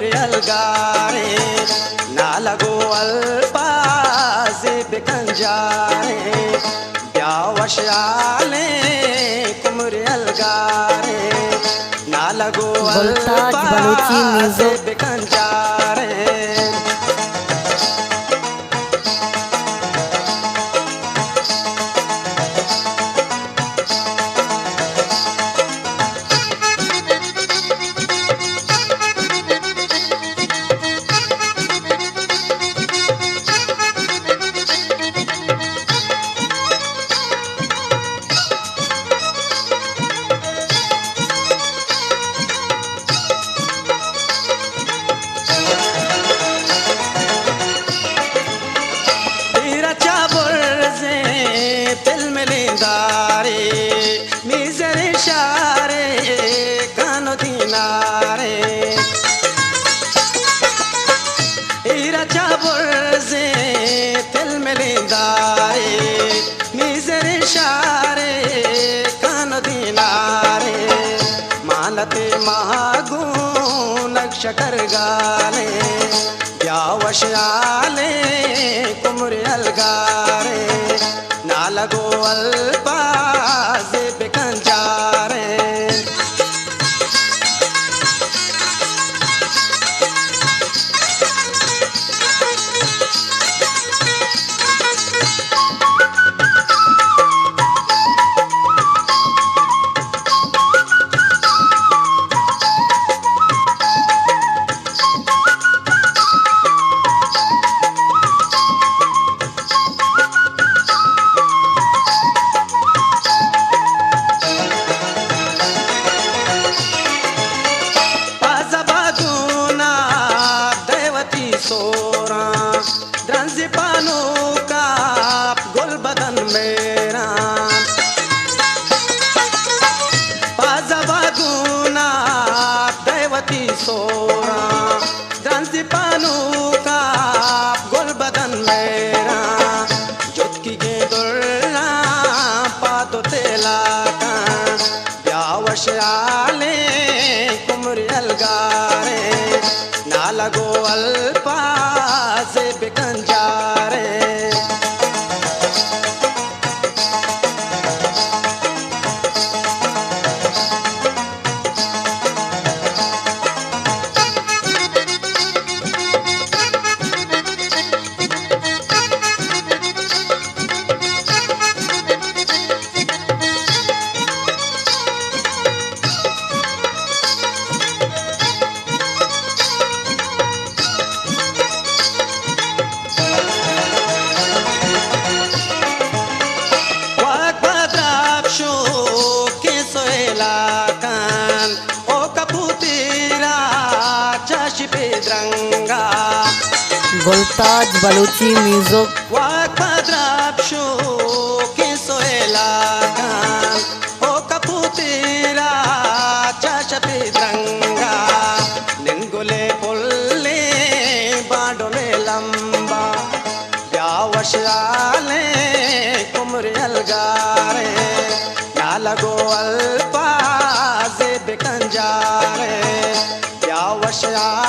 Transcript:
कुमरी अलगारे नालगो अल्पाजे बिकंजारे ब्यावशाले कुमरी अलगारे नालगो अल्पाजे बिकंजारे शकर गाले ब्यावशाले कुमरी अलगारे नालगो अल्पाजे बिकंजारे ब्यावशाले कुमरी अलगारे नालगो अल्पाजे बिकंजारे गुलताज बलूची म्यूजिक वाकद्राक्षो के सोएला कान ओ कपूतेरा चाशपे द्रंगा निंगुले पुल्ले बाडोले लंबा ब्यावशाले कुमरी अलगारे नालगो अल्पाजे बिकंजारे ब्यावशाले